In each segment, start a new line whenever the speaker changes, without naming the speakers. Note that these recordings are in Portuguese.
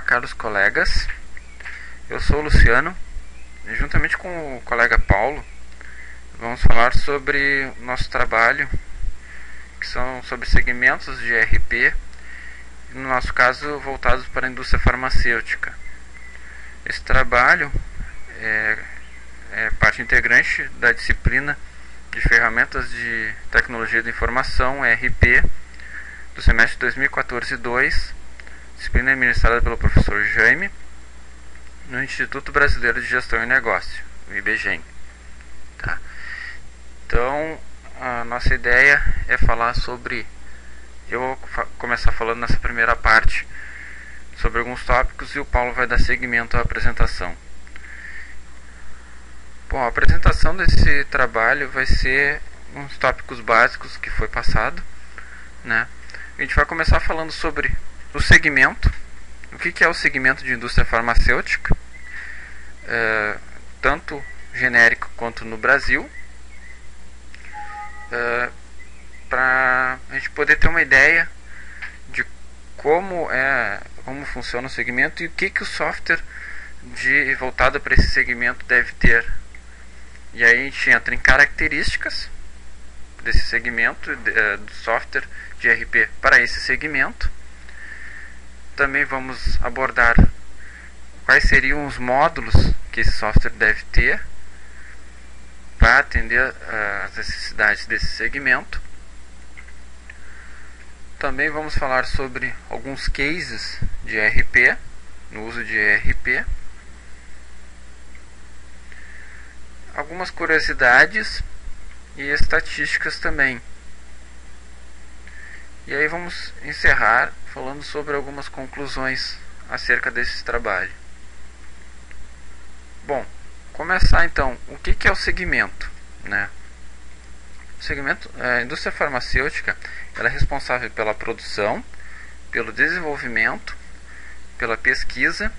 caros colegas. Eu sou o Luciano e juntamente com o colega Paulo vamos falar sobre o nosso trabalho, que são sobre segmentos de ERP, no nosso caso voltados para a indústria farmacêutica. Esse trabalho é parte integrante da disciplina de ferramentas de tecnologia da informação, ERP, do semestre 2014-2, disciplina administrada pelo professor Jaime, no Instituto Brasileiro de Gestão e Negócio, o IBGEM. Tá? Então, a nossa ideia é falar sobre... Eu vou começar falando nessa primeira parte sobre alguns tópicos e o Paulo vai dar seguimento à apresentação. Bom, a apresentação desse trabalho vai ser uns tópicos básicos que foi passado, né? A gente vai começar falando sobre o segmento, o que é o segmento de indústria farmacêutica, tanto genérico quanto no Brasil, para a gente poder ter uma ideia de como funciona o segmento e o que o software voltado para esse segmento deve ter. E aí a gente entra em características desse segmento, do software de ERP para esse segmento. Também vamos abordar quais seriam os módulos que esse software deve ter para atender às necessidades desse segmento. Também vamos falar sobre alguns cases de ERP, no uso de ERP. Algumas curiosidades e estatísticas também. E aí vamos encerrar falando sobre algumas conclusões acerca desse trabalho. Bom, começar então, o que é o segmento, né? O segmento, a indústria farmacêutica, ela é responsável pela produção, pelo desenvolvimento, pela pesquisa,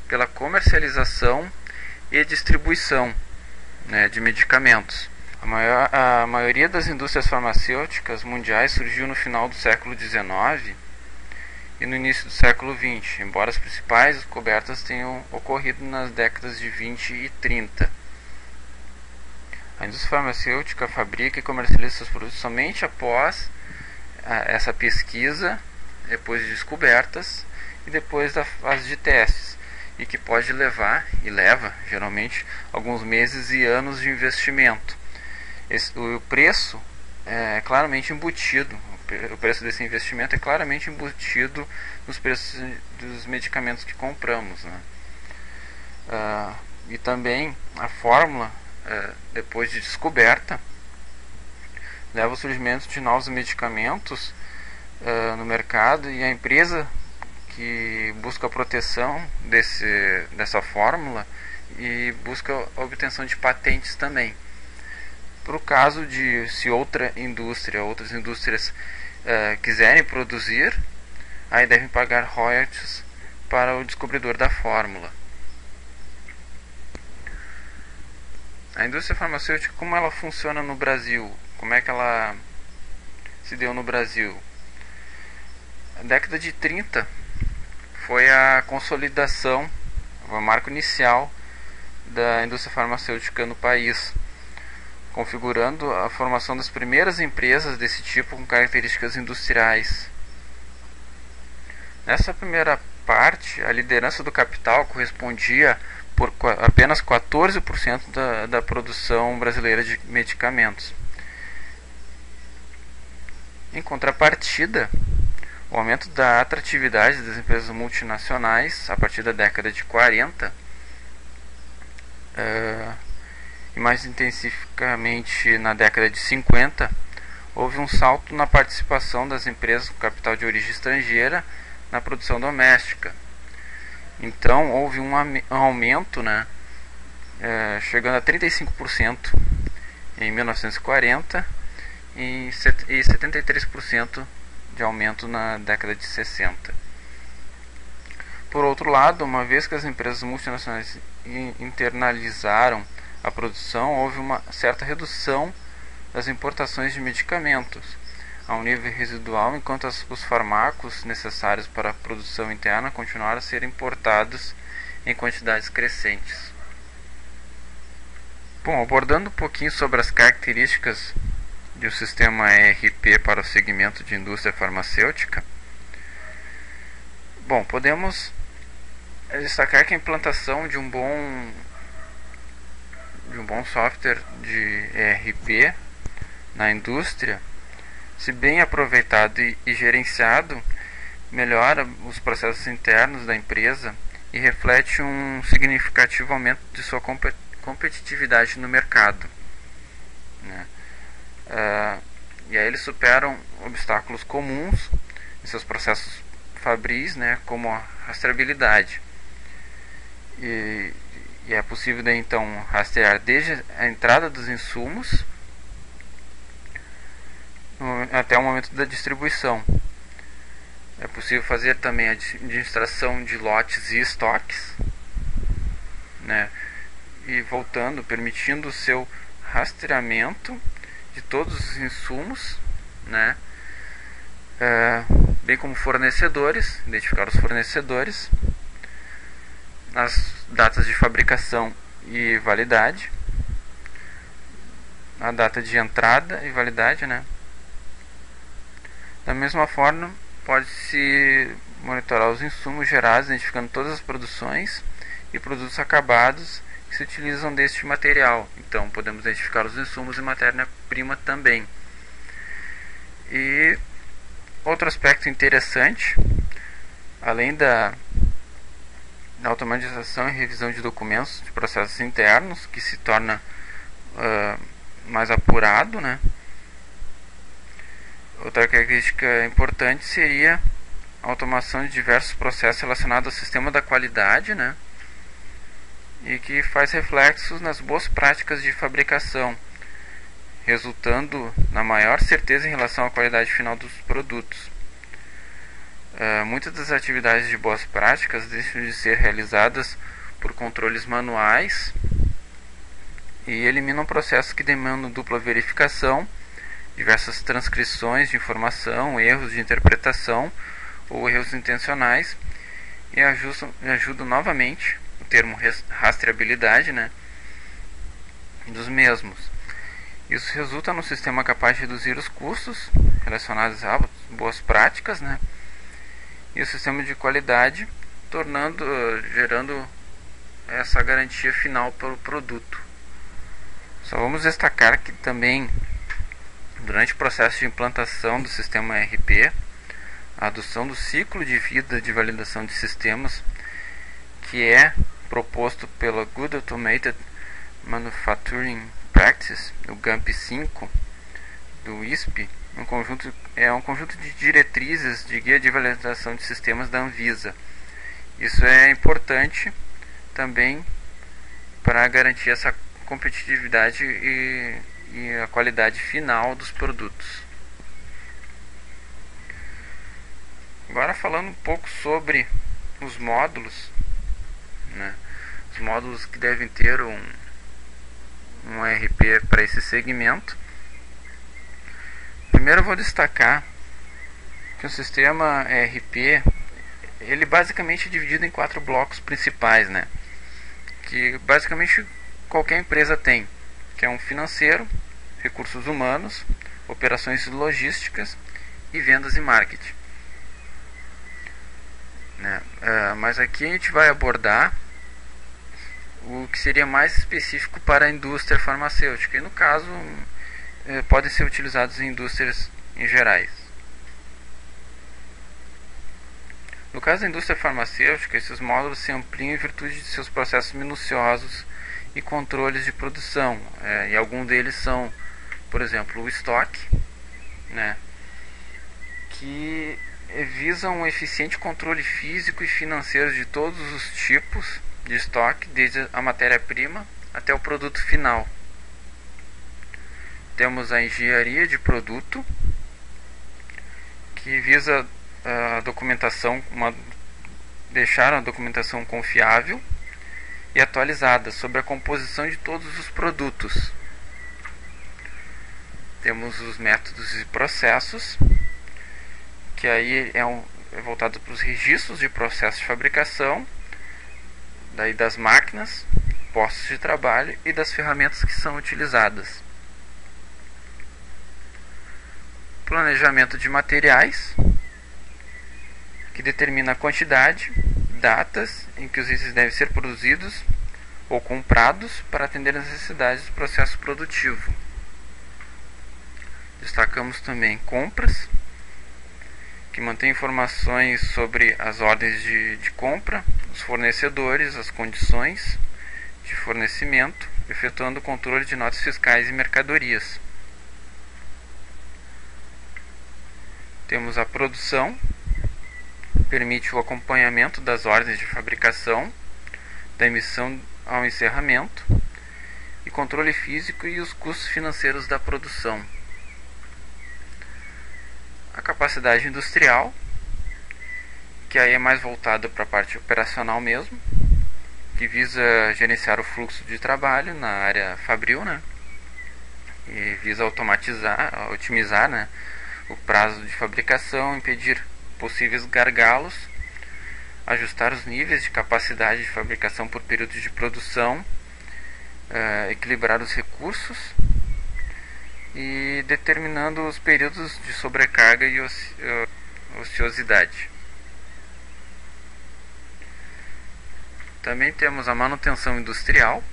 pela comercialização e distribuição, né, de medicamentos. A maioria das indústrias farmacêuticas mundiais surgiu no final do século XIX e no início do século XX, embora as principais descobertas tenham ocorrido nas décadas de 20 e 30. A indústria farmacêutica fabrica e comercializa seus produtos somente após essa pesquisa, depois de descobertas e depois da fase de testes, e que pode levar, e leva geralmente, alguns meses e anos de investimento. O preço é claramente embutido, o preço desse investimento é claramente embutido nos preços dos medicamentos que compramos, né? E também a fórmula, depois de descoberta, leva ao surgimento de novos medicamentos no mercado, e a empresa que busca a proteção dessa fórmula e busca a obtenção de patentes também. Para o caso de se outras indústrias quiserem produzir, aí devem pagar royalties para o descobridor da fórmula. A indústria farmacêutica, como ela funciona no Brasil? Como é que ela se deu no Brasil? A década de 30 foi a consolidação, o marco inicial da indústria farmacêutica no país, configurando a formação das primeiras empresas desse tipo com características industriais. Nessa primeira parte, a liderança do capital correspondia por apenas 14% da produção brasileira de medicamentos. Em contrapartida, o aumento da atratividade das empresas multinacionais a partir da década de 40 e mais intensivamente na década de 50, houve um salto na participação das empresas com capital de origem estrangeira na produção doméstica. Então houve um aumento, né, chegando a 35% em 1940 e 73% de aumento na década de 60. Por outro lado, uma vez que as empresas multinacionais internalizaram a produção, houve uma certa redução das importações de medicamentos. a um nível residual, enquanto os fármacos necessários para a produção interna continuaram a ser importados em quantidades crescentes. Bom, abordando um pouquinho sobre as características de um sistema ERP para o segmento de indústria farmacêutica, bom, podemos destacar que a implantação de um bom software de ERP na indústria, se bem aproveitado e gerenciado, melhora os processos internos da empresa e reflete um significativo aumento de sua competitividade no mercado, né? E aí eles superam obstáculos comuns em seus processos fabris, né, como a rastreabilidade. E é possível daí, então, rastrear desde a entrada dos insumos até o momento da distribuição. É possível fazer também a administração de lotes e estoques, né, e voltando, permitindo o seu rastreamento de todos os insumos, né, bem como fornecedores, identificar os fornecedores, as datas de fabricação e validade, a data de entrada e validade, né. Da mesma forma, pode-se monitorar os insumos gerados, identificando todas as produções e produtos acabados que se utilizam deste material. Então, podemos identificar os insumos e matéria-prima também. E outro aspecto interessante, além da automatização e revisão de documentos de processos internos, que se torna mais apurado, né? Outra característica importante seria a automação de diversos processos relacionados ao sistema da qualidade, né? E que faz reflexos nas boas práticas de fabricação, resultando na maior certeza em relação à qualidade final dos produtos. Muitas das atividades de boas práticas deixam de ser realizadas por controles manuais e eliminam processos que demandam dupla verificação, diversas transcrições de informação, erros de interpretação ou erros intencionais, e ajudam novamente o termo rastreabilidade, né, dos mesmos. Isso resulta num sistema capaz de reduzir os custos relacionados a boas práticas, né, e o sistema de qualidade, gerando essa garantia final para o produto. Só vamos destacar que também, durante o processo de implantação do sistema ERP, a adoção do ciclo de vida de validação de sistemas, que é proposto pela Good Automated Manufacturing Practice, o GAMP5 do ISP, é um conjunto de diretrizes de guia de validação de sistemas da Anvisa. Isso é importante também para garantir essa competitividade e a qualidade final dos produtos. Agora, falando um pouco sobre os módulos, né? Os módulos que devem ter um ERP para esse segmento. Primeiro eu vou destacar que o sistema ERP, ele basicamente é dividido em 4 blocos principais, né? Que basicamente qualquer empresa tem, que é um financeiro, recursos humanos, operações logísticas e vendas e marketing, né? Mas aqui a gente vai abordar o que seria mais específico para a indústria farmacêutica, e no caso podem ser utilizados em indústrias em gerais. No caso da indústria farmacêutica, esses módulos se ampliam em virtude de seus processos minuciosos e controles de produção, e alguns deles são, por exemplo, o estoque, né, que visam um eficiente controle físico e financeiro de todos os tipos de estoque, desde a matéria-prima até o produto final. Temos a engenharia de produto, que visa a documentação, deixar a documentação confiável e atualizada sobre a composição de todos os produtos. Temos os métodos e processos, que aí é voltado para os registros de processo de fabricação, daí das máquinas, postos de trabalho e das ferramentas que são utilizadas. Planejamento de materiais, que determina a quantidade, datas em que os itens devem ser produzidos ou comprados para atender às necessidades do processo produtivo. Destacamos também compras, que mantém informações sobre as ordens de compra, os fornecedores, as condições de fornecimento, efetuando o controle de notas fiscais e mercadorias. Temos a produção, permite o acompanhamento das ordens de fabricação, da emissão ao encerramento, e controle físico e os custos financeiros da produção. A capacidade industrial, que aí é mais voltada para a parte operacional mesmo, que visa gerenciar o fluxo de trabalho na área fabril, né? E visa otimizar, né, o prazo de fabricação, impedir possíveis gargalos, ajustar os níveis de capacidade de fabricação por períodos de produção, equilibrar os recursos e determinando os períodos de sobrecarga e ociosidade. Também temos a manutenção industrial,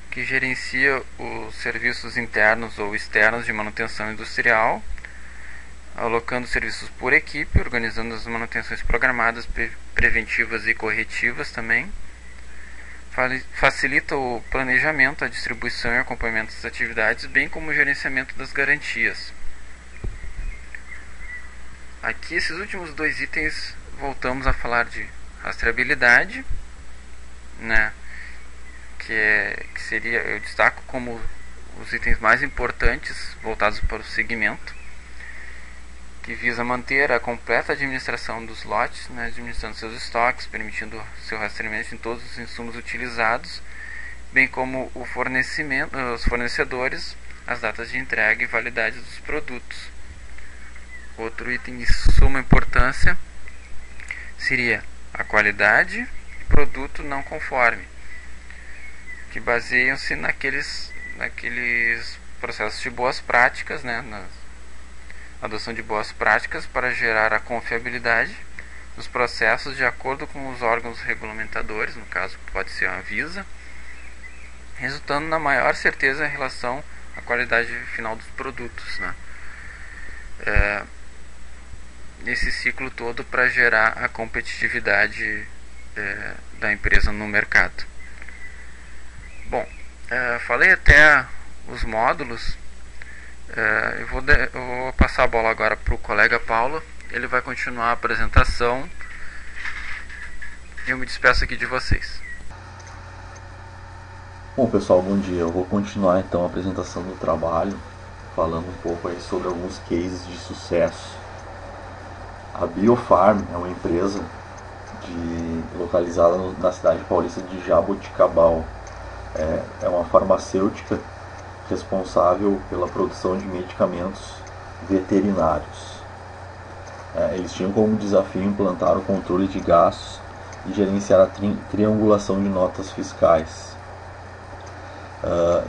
que gerencia os serviços internos ou externos de manutenção industrial, alocando serviços por equipe, organizando as manutenções programadas, preventivas e corretivas também. Facilita o planejamento, a distribuição e acompanhamento das atividades, bem como o gerenciamento das garantias. Aqui, esses últimos dois itens, voltamos a falar de rastreabilidade, né, que seria, eu destaco como os itens mais importantes voltados para o segmento, que visa manter a completa administração dos lotes, né, administrando seus estoques, permitindo seu rastreamento em todos os insumos utilizados, bem como o fornecimento, os fornecedores, as datas de entrega e validade dos produtos. Outro item de suma importância seria a qualidade e produto não conforme, que baseiam-se naqueles processos de boas práticas, né, na adoção de boas práticas para gerar a confiabilidade dos processos de acordo com os órgãos regulamentadores, no caso pode ser a Anvisa, resultando na maior certeza em relação à qualidade final dos produtos, né? Nesse ciclo todo para gerar a competitividade da empresa no mercado. Bom, falei até os módulos. Eu vou passar a bola agora para o colega Paulo. Ele vai continuar a apresentação e eu me despeço aqui de vocês.
Bom pessoal, bom dia. Eu vou continuar então a apresentação do trabalho, falando um pouco aí sobre alguns cases de sucesso. A Biofarm é uma empresa localizada na cidade paulista de Jaboticabal. É uma farmacêutica responsável pela produção de medicamentos veterinários. Eles tinham como desafio implantar o controle de gastos e gerenciar a triangulação de notas fiscais.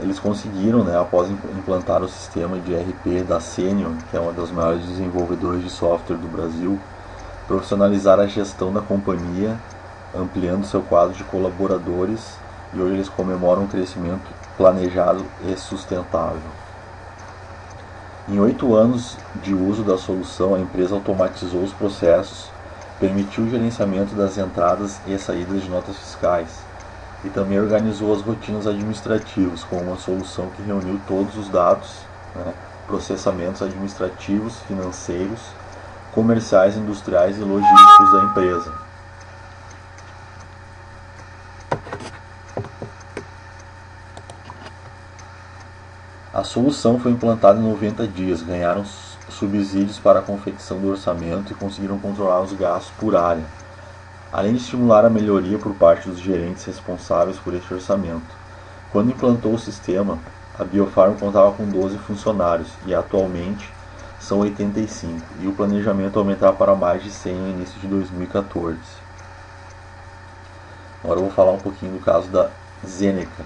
Eles conseguiram, né, após implantar o sistema de ERP da Senior, que é uma das maiores desenvolvedoras de software do Brasil, profissionalizar a gestão da companhia, ampliando seu quadro de colaboradores, e hoje eles comemoram um crescimento planejado e sustentável. Em 8 anos de uso da solução, a empresa automatizou os processos, permitiu o gerenciamento das entradas e saídas de notas fiscais e também organizou as rotinas administrativas com uma solução que reuniu todos os dados, né, processamentos administrativos, financeiros, comerciais, industriais e logísticos da empresa. A solução foi implantada em 90 dias, ganharam subsídios para a confecção do orçamento e conseguiram controlar os gastos por área, além de estimular a melhoria por parte dos gerentes responsáveis por este orçamento. Quando implantou o sistema, a Biofarm contava com 12 funcionários e atualmente são 85, e o planejamento aumentar para mais de 100 no início de 2014. Agora eu vou falar um pouquinho do caso da Zeneca.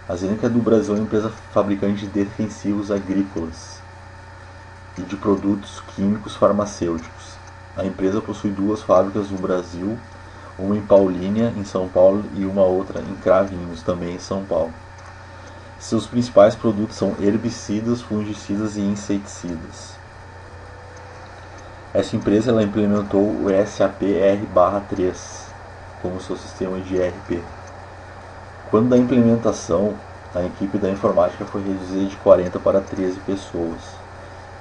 A Zeneca do Brasil é uma empresa fabricante de defensivos agrícolas e de produtos químicos farmacêuticos. A empresa possui 2 fábricas no Brasil, uma em Paulínia, em São Paulo, e uma outra em Cravinhos, também em São Paulo. Seus principais produtos são herbicidas, fungicidas e inseticidas. Essa empresa ela implementou o SAP R/3 como seu sistema de ERP. Quando da implementação, a equipe da informática foi reduzida de 40 para 13 pessoas,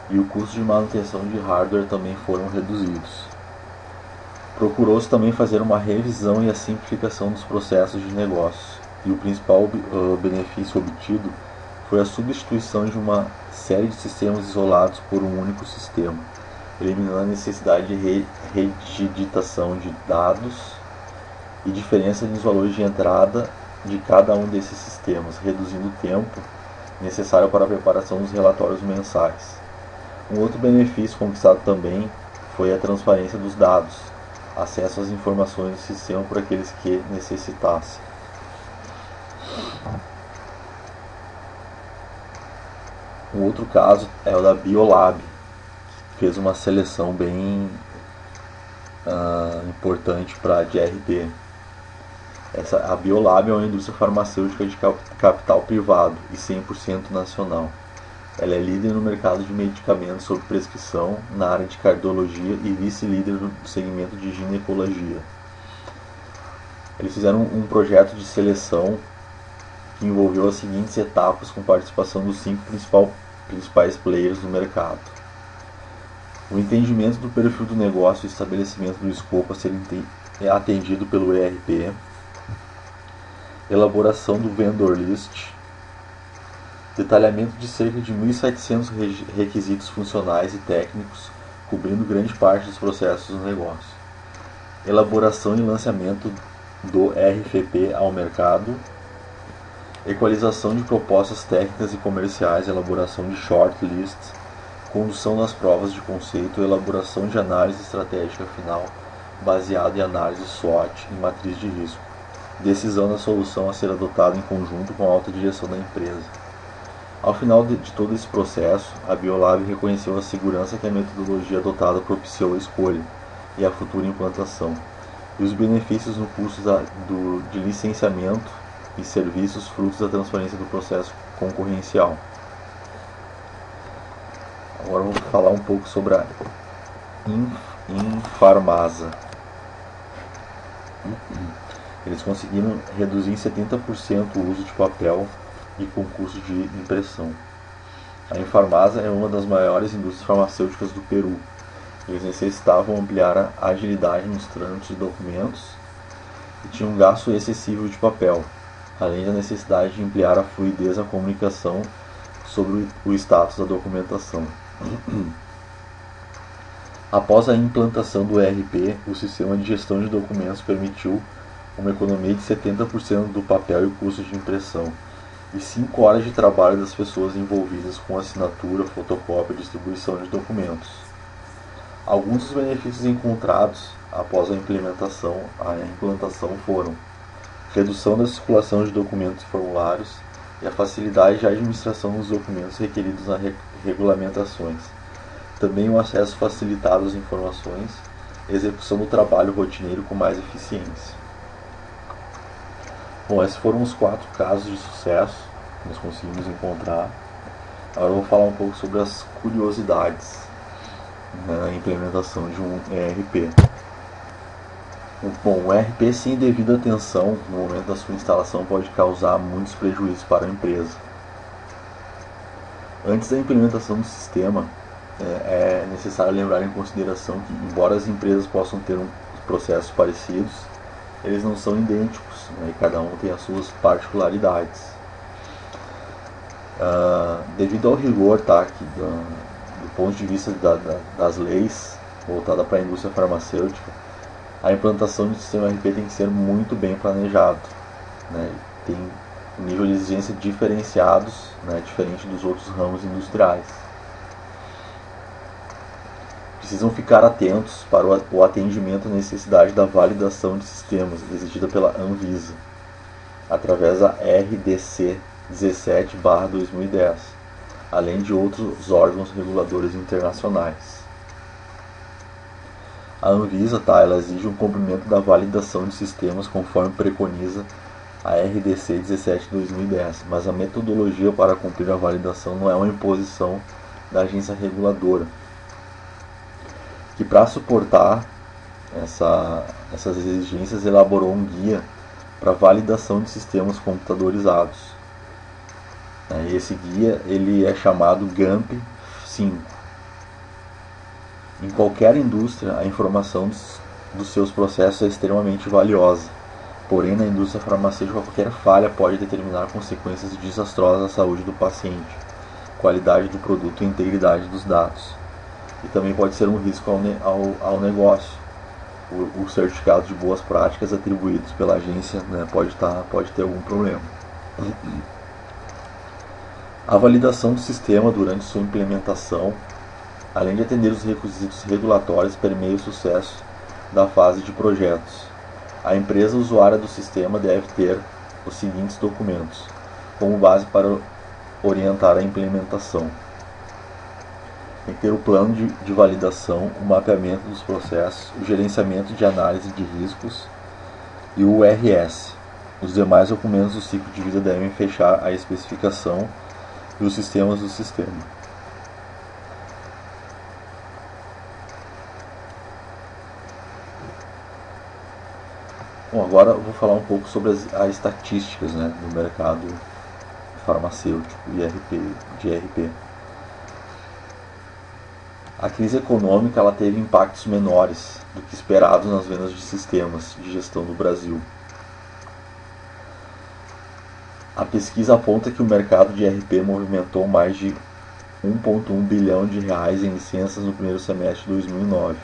e o custo de manutenção de hardware também foram reduzidos. Procurou-se também fazer uma revisão e a simplificação dos processos de negócio, e o principal benefício obtido foi a substituição de uma série de sistemas isolados por um único sistema, eliminando a necessidade de redigitação de dados e diferença nos valores de entrada de cada um desses sistemas, reduzindo o tempo necessário para a preparação dos relatórios mensais. Um outro benefício conquistado também foi a transparência dos dados, acesso às informações do sistema por aqueles que necessitassem. Um outro caso é o da Biolab, que fez uma seleção bem importante para a DRP. A Biolab é uma indústria farmacêutica de capital privado e 100% nacional. Ela é líder no mercado de medicamentos sob prescrição na área de cardiologia e vice-líder no segmento de ginecologia. Eles fizeram um projeto de seleção que envolveu as seguintes etapas com participação dos 5 principais players do mercado. O entendimento do perfil do negócio e estabelecimento do escopo a ser atendido pelo ERP, elaboração do vendor list, detalhamento de cerca de 1.700 requisitos funcionais e técnicos, cobrindo grande parte dos processos do negócio, elaboração e lançamento do RFP ao mercado, equalização de propostas técnicas e comerciais, elaboração de shortlists, condução das provas de conceito, elaboração de análise estratégica final baseada em análise SWOT e matriz de risco, decisão da solução a ser adotada em conjunto com a alta direção da empresa. Ao final de todo esse processo, a Biolab reconheceu a segurança que a metodologia adotada propiciou a escolha e a futura implantação, e os benefícios no custo de licenciamento e serviços frutos da transparência do processo concorrencial. Agora vamos falar um pouco sobre a Infarmasa. Eles conseguiram reduzir em 70% o uso de papel e com custo de impressão. A Infarmasa é uma das maiores indústrias farmacêuticas do Peru. Eles necessitavam ampliar a agilidade nos trâmites de documentos e tinham um gasto excessivo de papel, além da necessidade de ampliar a fluidez na comunicação sobre o status da documentação. Após a implantação do ERP, o sistema de gestão de documentos permitiu uma economia de 70% do papel e custo de impressão, e 5 horas de trabalho das pessoas envolvidas com assinatura, fotocópia e distribuição de documentos. Alguns dos benefícios encontrados após a implantação foram redução da circulação de documentos e formulários e a facilidade de administração dos documentos requeridos nas regulamentações. Também o acesso facilitado às informações e execução do trabalho rotineiro com mais eficiência. Bom, esses foram os 4 casos de sucesso que nós conseguimos encontrar. Agora eu vou falar um pouco sobre as curiosidades na implementação de um ERP. Bom, o ERP sem devida atenção no momento da sua instalação pode causar muitos prejuízos para a empresa. Antes da implementação do sistema, é necessário levar em consideração que, embora as empresas possam ter processos parecidos, eles não são idênticos, né, e cada um tem as suas particularidades. Devido ao rigor do ponto de vista das leis voltada para a indústria farmacêutica, a implantação de sistema ERP tem que ser muito bem planejado, né? Tem nível de exigência diferenciados, né, diferente dos outros ramos industriais. Precisam ficar atentos para o atendimento à necessidade da validação de sistemas exigida pela Anvisa, através da RDC 17/2010, além de outros órgãos reguladores internacionais. A Anvisa ela exige um cumprimento da validação de sistemas conforme preconiza a RDC 17/2010, mas a metodologia para cumprir a validação não é uma imposição da agência reguladora, que para suportar essas exigências elaborou um guia para validação de sistemas computadorizados. Esse guia ele é chamado GAMP 5. Em qualquer indústria, a informação dos seus processos é extremamente valiosa. Porém, na indústria farmacêutica, qualquer falha pode determinar consequências desastrosas à saúde do paciente, qualidade do produto e integridade dos dados. E também pode ser um risco ao negócio. O certificado de boas práticas atribuídos pela agência, né, pode ter algum problema. A validação do sistema durante sua implementação, além de atender os requisitos regulatórios, permeia o sucesso da fase de projetos. A empresa usuária do sistema deve ter os seguintes documentos como base para orientar a implementação. Tem que ter o plano de validação, o mapeamento dos processos, o gerenciamento de análise de riscos e o URS. Os demais documentos do ciclo de vida devem fechar a especificação e os sistemas do sistema. Bom, agora eu vou falar um pouco sobre as estatísticas, né, do mercado farmacêutico de ERP. A crise econômica ela teve impactos menores do que esperado nas vendas de sistemas de gestão no Brasil. A pesquisa aponta que o mercado de ERP movimentou mais de 1,1 bilhão de reais em licenças no primeiro semestre de 2009,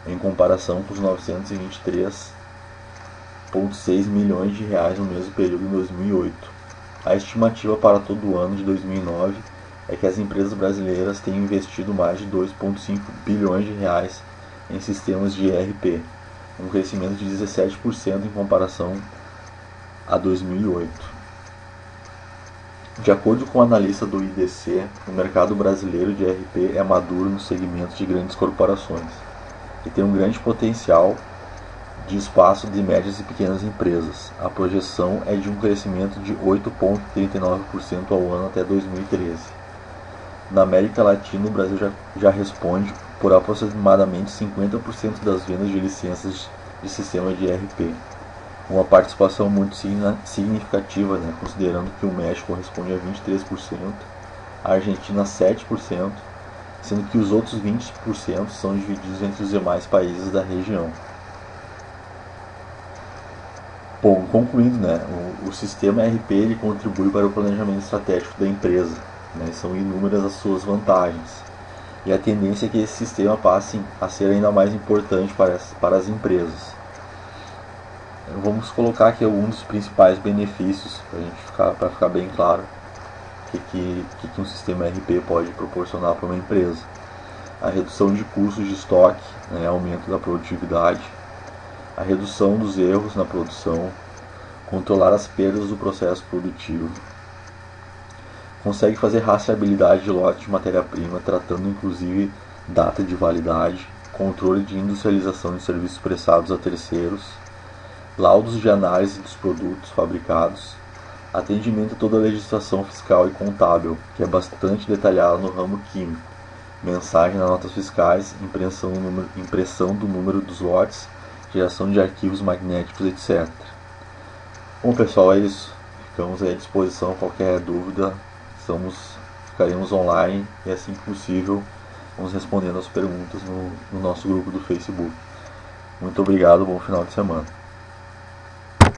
em comparação com os 923,6 milhões de reais no mesmo período em 2008. A estimativa para todo o ano de 2009 é que as empresas brasileiras têm investido mais de 2,5 bilhões de reais em sistemas de ERP, um crescimento de 17% em comparação a 2008. De acordo com o analista do IDC, o mercado brasileiro de ERP é maduro no segmento de grandes corporações e tem um grande potencial de espaço de médias e pequenas empresas. A projeção é de um crescimento de 8,39% ao ano até 2013. Na América Latina, o Brasil já responde por aproximadamente 50% das vendas de licenças de sistema de ERP. Uma participação muito significativa, né, considerando que o México corresponde a 23%, a Argentina a 7%, sendo que os outros 20% são divididos entre os demais países da região. Bom, concluindo, né, o sistema ERP ele contribui para o planejamento estratégico da empresa, né, são inúmeras as suas vantagens, e a tendência é que esse sistema passe a ser ainda mais importante para as empresas. Vamos colocar aqui alguns dos principais benefícios para ficar bem claro o que um sistema ERP pode proporcionar para uma empresa. A redução de custos de estoque, né, aumento da produtividade, a redução dos erros na produção, controlar as perdas do processo produtivo, consegue fazer rastreabilidade de lote de matéria-prima, tratando inclusive data de validade, controle de industrialização de serviços prestados a terceiros, laudos de análise dos produtos fabricados, atendimento a toda a legislação fiscal e contábil, que é bastante detalhada no ramo químico, mensagem nas notas fiscais, impressão do número dos lotes, geração de arquivos magnéticos, etc. Bom, pessoal, é isso. Ficamos à disposição. Qualquer dúvida, ficaremos online e, assim que possível, vamos respondendo as perguntas no nosso grupo do Facebook. Muito obrigado, bom final de semana.